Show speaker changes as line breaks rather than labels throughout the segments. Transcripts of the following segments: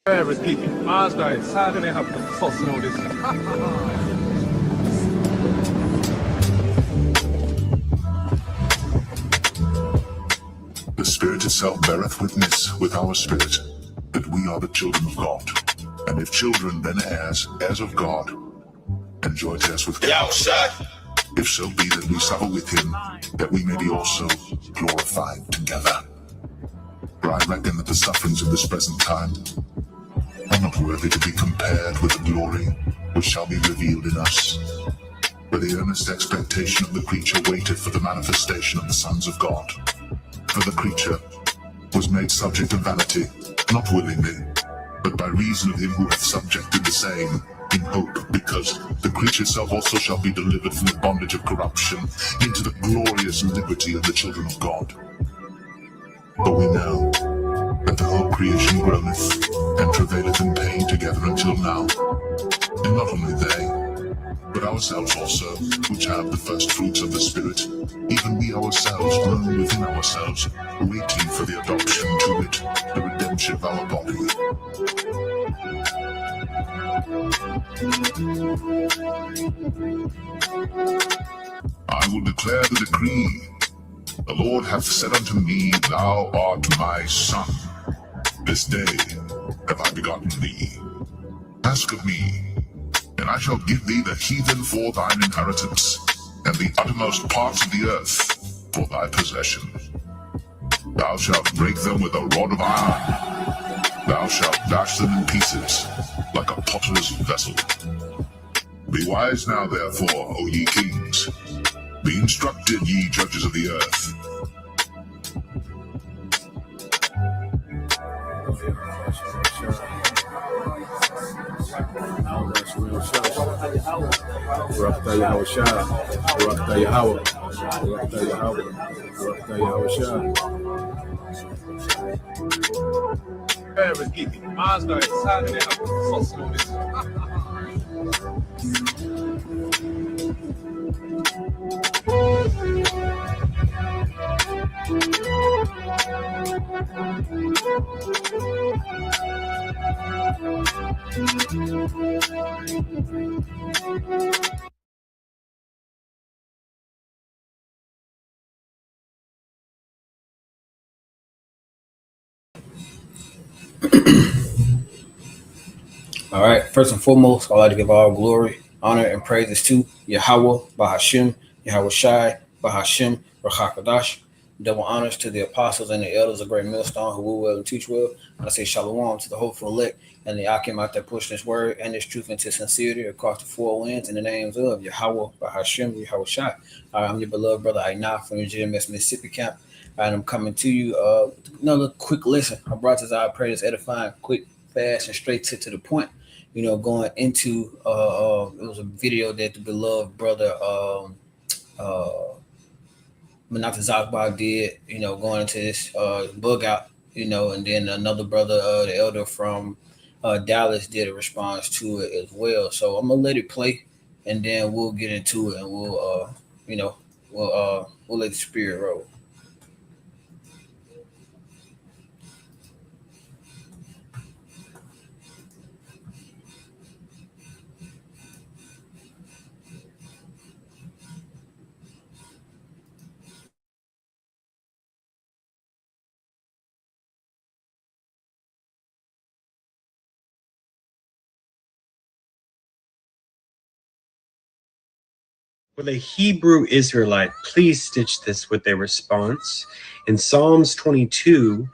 Repeat. Mars guys, how do they have to fuss and all this?
The Spirit itself beareth witness with our spirit that we are the children of God. And if children, then heirs, heirs of God, and joint heirs with God. If so be that we suffer with him, that we may be also glorified together. For I reckon that the sufferings of this present time are not worthy to be compared with the glory which shall be revealed in us. For the earnest expectation of the creature waiteth for the manifestation of the sons of God. For the creature was made subject to vanity, not willingly, but by reason of him who hath subjected the same, in hope, because the creature itself also shall be delivered from the bondage of corruption into the glorious liberty of the children of God. For we know that the whole creation groaneth and travaileth in pain together until now. And not only they, but ourselves also, which have the first fruits of the Spirit, even we ourselves groan within ourselves, waiting for the adoption to it, the redemption of our body. I will declare the decree. The Lord hath said unto me, Thou art my son. This day have I begotten thee. Ask of me, and I shall give thee the heathen for thine inheritance, and the uttermost parts of the earth for thy possession. Thou shalt break them with a rod of iron. Thou shalt dash them in pieces, like a potter's vessel. Be wise now, therefore, O ye kings. Be instructed, ye judges of the earth.
Repeat. Mars guys, how do they have to fuss and all this?
All right. First and foremost, I'd like to give all glory, honor, and praises to Yahweh, Bahashim, Yahweh Shai, Bahashim, Rachakadash. Double honors to the apostles and the elders of Great Millstone who will well and teach well. And I say shalom to the hopeful elect and the Akim out there pushing this word and this truth into sincerity across the four winds in the names of Yahweh, Bahashim, Yahweh Shai. All right, I'm your beloved brother Ainah from the GMS Mississippi camp. All right, I'm coming to you. Another quick listen. I brought this out, pray this edifying, quick, fast, and straight to the point. You know, going into it was a video that the beloved brother Manata Zakbar did, you know, going into this bug out, you know, and then another brother, the elder from Dallas, did a response to it as well. So I'm gonna let it play, and then we'll get into it, and we'll we'll let the spirit roll.
For the Hebrew Israelite, please stitch this with a response. In Psalms 22,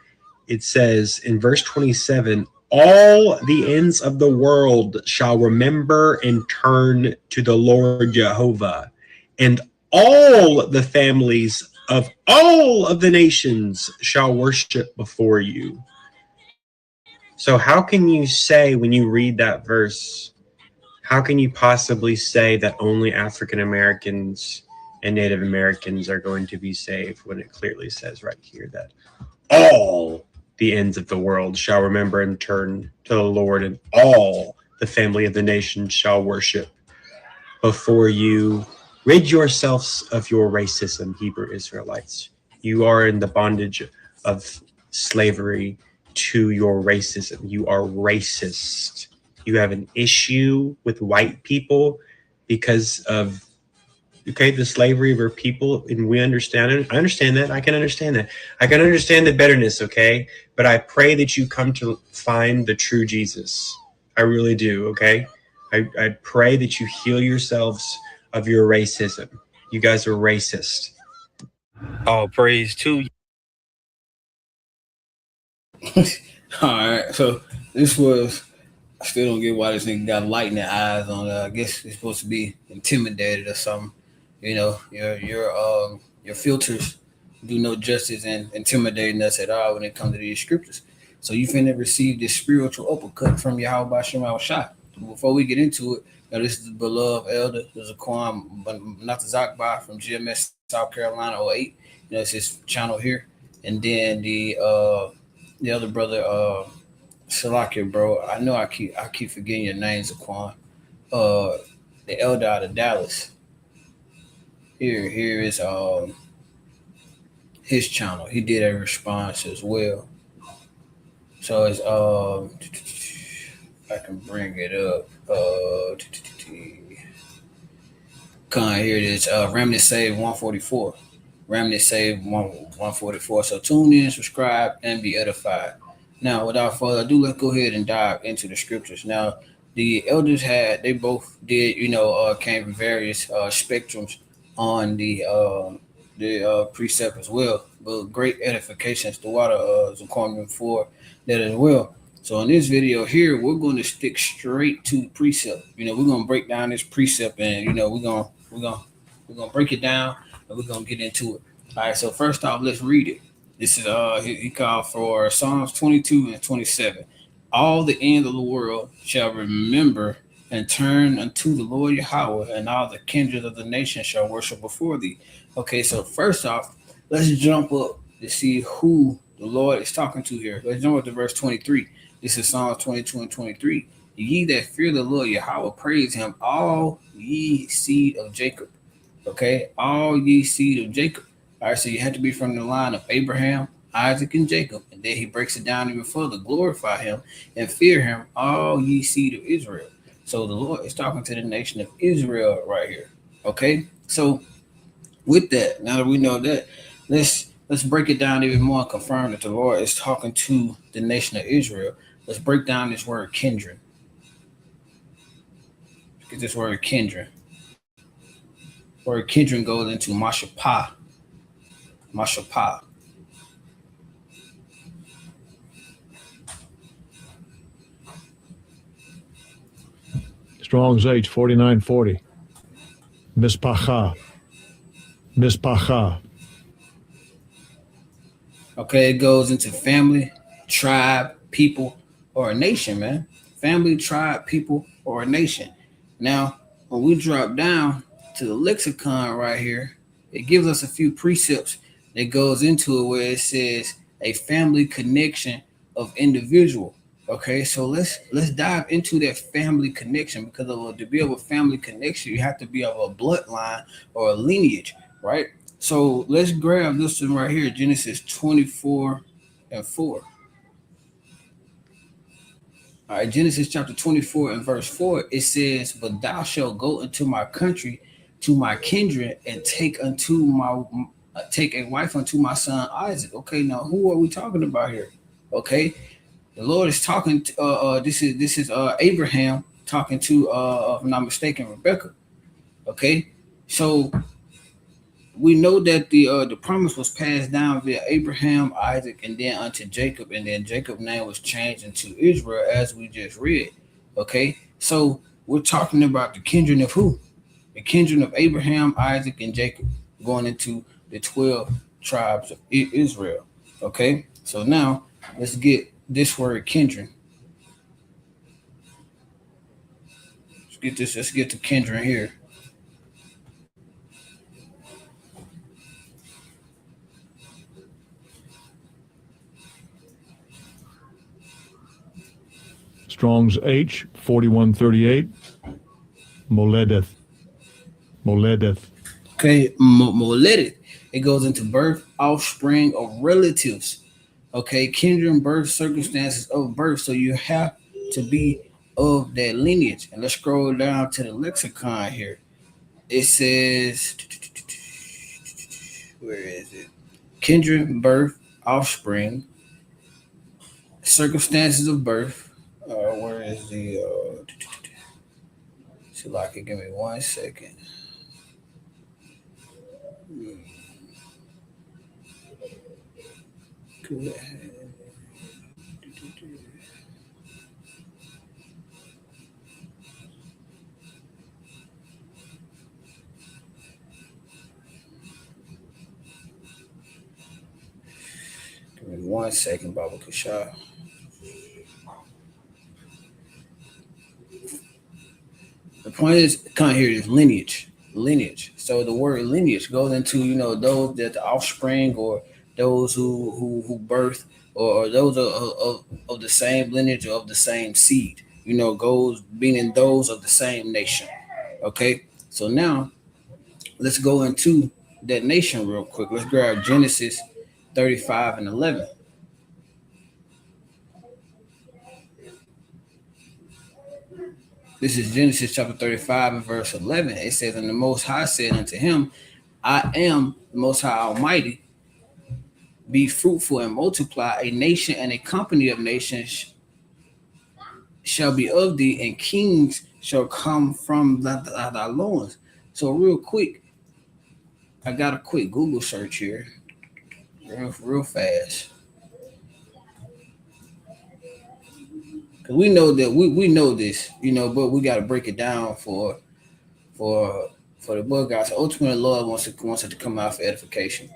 it says in verse 27, all the ends of the world shall remember and turn to the Lord Jehovah, and all the families of all of the nations shall worship before you. So how can you say, when you read that verse, how can you possibly say that only African Americans and Native Americans are going to be saved when it clearly says right here that all the ends of the world shall remember and turn to the Lord, and all the family of the nations shall worship before you? Rid yourselves of your racism, Hebrew Israelites. You are in the bondage of slavery to your racism. You are racist. You have an issue with white people because of the slavery of our people, and we understand it. I understand that. I can understand that. I can understand the bitterness, okay? But I pray that you come to find the true Jesus. I really do, okay? I pray that you heal yourselves of your racism. You guys are racist. All praise to you.
All right, so this was. I still don't get why this nigga got light in the eyes on. I guess it's supposed to be intimidated or something. You know, your filters do no justice in intimidating us at all when it comes to these scriptures. So you finna receive this spiritual uppercut from Yahweh Bashim Shah. Before we get into it, this is the beloved elder, there's a Zaquan, but not the Zakba from GMS South Carolina 08. It's his channel here. And then the other brother, Salakia, bro. I know I keep forgetting your name, Zaquan. The elder out of Dallas. Here is his channel. He did a response as well. So it's if I can bring it up. Here it is. Remnant Save 144. Remnant Save 144. So tune in, subscribe, and be edified. Now, without further ado, let's go ahead and dive into the scriptures. Now, the elders they both did, came from various spectrums on the precept as well, but great edifications throughout the Zaquan for that as well. So in this video here, we're going to stick straight to precept. We're going to break down this precept, and we're gonna break it down, and we're gonna get into it. All right. So first off, let's read it. This is he called for Psalms 22 and 27. All the end of the world shall remember and turn unto the Lord Yahweh, and all the kindred of the nation shall worship before thee. Okay, so first off, let's jump up to see who the Lord is talking to here. Let's jump up to verse 23. This is Psalms 22 and 23. Ye that fear the Lord Yahweh, praise him, all ye seed of Jacob. Okay, all ye seed of Jacob. All right, so you have to be from the line of Abraham, Isaac, and Jacob. And then he breaks it down even further. Glorify him and fear him, all ye seed of Israel. So the Lord is talking to the nation of Israel right here. Okay, so with that, now that we know that, let's break it down even more and confirm that the Lord is talking to the nation of Israel. Let's break down this word kindred. Let's get this word kindred. Word kindred goes into mashapah. Mashapah.
Strong's H 4940. Mispacha. Mispacha.
Okay, it goes into family, tribe, people, or a nation, man. Family, tribe, people, or a nation. Now, when we drop down to the lexicon right here, it gives us a few precepts that goes into it where it says a family connection of individual. Okay, so let's dive into that family connection, because to be of a family connection, you have to be of a bloodline or a lineage, right? So let's grab this one right here, Genesis 24 and 4. All right, Genesis chapter 24 and verse 4, it says, but thou shalt go into my country, to my kindred, and take a wife unto my son Isaac. Okay, now who are we talking about here? Okay, the Lord is talking to, this is Abraham talking to, if I'm not mistaken, Rebecca. Okay, so we know that the promise was passed down via Abraham, Isaac, and then unto Jacob, and then Jacob's name was changed into Israel, as we just read. Okay, so we're talking about the kindred of who? The kindred of Abraham, Isaac, and Jacob, going into the 12 tribes of Israel. Okay, so now let's get this word kindred. Let's get to kindred here.
Strong's H 4138. Moledeth. Moledeth.
Okay, moledeth. It goes into birth, offspring, or relatives. Okay, kindred, birth, circumstances of birth. So you have to be of that lineage. And let's scroll down to the lexicon here. It says, where is it? Kindred, birth, offspring, circumstances of birth. Where is the? See, like, give me 1 second. Give me 1 second, Baba Kushah. The point is, come here is lineage, lineage. So the word lineage goes into those that the offspring or those who birth or those of the same lineage or of the same seed. Goes meaning those of the same nation. Okay, so now let's go into that nation real quick. Let's grab Genesis 35 and 11. This is Genesis chapter 35 and verse 11. It says, "And the Most High said unto him, I am the Most High Almighty. Be fruitful and multiply. A nation and a company of nations shall be of thee, and kings shall come from thy loins." So real quick, I got a quick Google search here, real fast. Because we know that we know this, but we got to break it down for the bug guys. So ultimately, Lord wants it to come out for edification.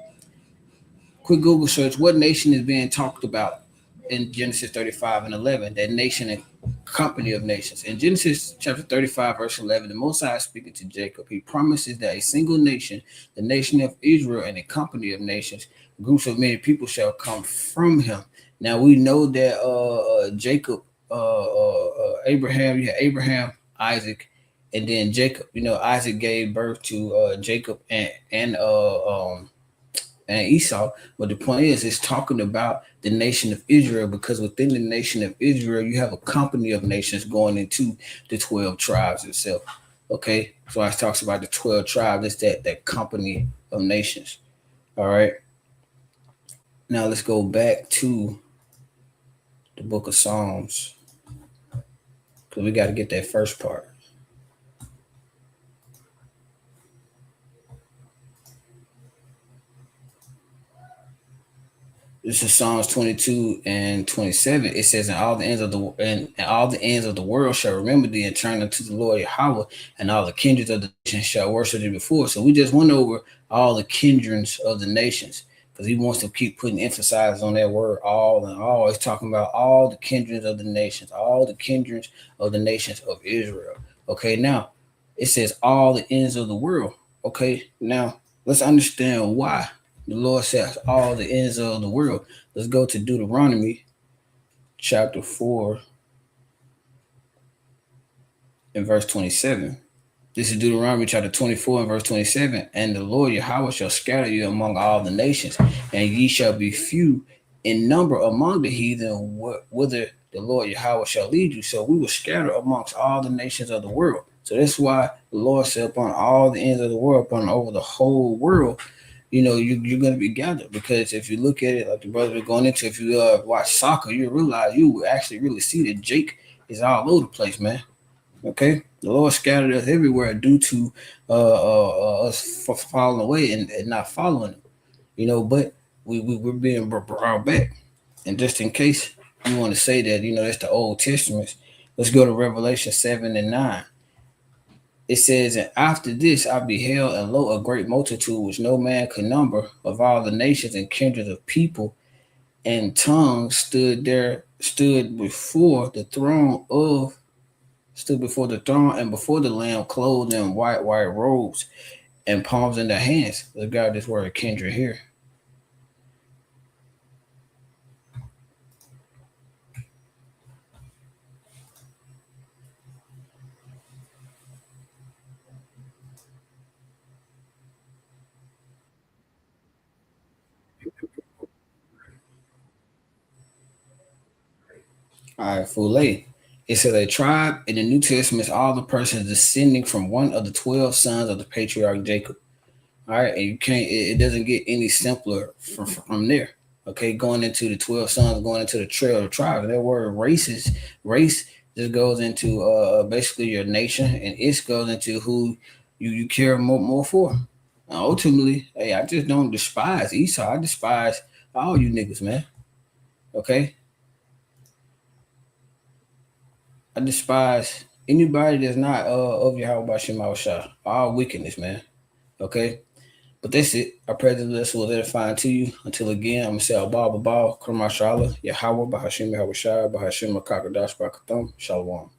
Quick Google search: what nation is being talked about in Genesis 35 and 11? That nation and company of nations. In Genesis chapter 35, verse 11, the Most High is speaking to Jacob. He promises that a single nation, the nation of Israel, and a company of nations, groups of many people, shall come from him. Now we know that Jacob, Abraham, you had Abraham, Isaac, and then Jacob. Isaac gave birth to Jacob and Esau. But the point is, it's talking about the nation of Israel, because within the nation of Israel, you have a company of nations going into the 12 tribes itself. Okay, so it talks about the 12 tribes. It's that company of nations. All right. Now let's go back to the book of Psalms, because we got to get that first part. This is Psalms 22 and 27. It says, "And all the ends of the world shall remember thee, and turn unto the Lord Yahweh, and all the kindreds of the nations shall worship thee before." So we just went over all the kindreds of the nations, because he wants to keep putting emphasis on that word all and all. He's talking about all the kindreds of the nations, all the kindreds of the nations of Israel. Okay, now it says all the ends of the world. Okay, now let's understand why the Lord says all the ends of the world. Let's go to Deuteronomy chapter 4 and verse 27. This is Deuteronomy chapter 24 and verse 27. "And the Lord Yahweh shall scatter you among all the nations, and ye shall be few in number among the heathen, whither the Lord Yahweh shall lead you." So we will scatter amongst all the nations of the world. So that's why the Lord said upon all the ends of the world, upon over the whole world, you're going to be gathered. Because if you look at it, like the brother was going into, if you watch soccer, you realize, you will actually really see that Jake is all over the place, man. Okay, the Lord scattered us everywhere due to us falling away and not following him. But we're being brought back. And just in case you want to say that, that's the Old Testament, let's go to Revelation 7 and 9. It says, "And after this I beheld, and lo, a great multitude which no man could number, of all the nations and kindreds of people and tongues, stood before the throne and before the Lamb, clothed in white robes, and palms in their hands." Let's grab this word kindred here. All right, full A. It says a tribe in the New Testament is all the persons descending from one of the 12 sons of the patriarch Jacob. All right, and you can't. It doesn't get any simpler from there. Okay, going into the 12 sons, going into the trail of tribes. That word race just goes into basically your nation, and it goes into who you care more for. Ultimately, hey, I just don't despise Esau. I despise all you niggas, man. Okay, I despise anybody that's not of Yahweh Shem Shah. All wickedness, man. Okay. But that's it. I pray that this was edifying to you. Until again, I'm going to say Abba, Kurma Shala, Yahweh, Bahashim, Yahweh Shai, Bahashim, Makakadash, Bakatham, Shalom.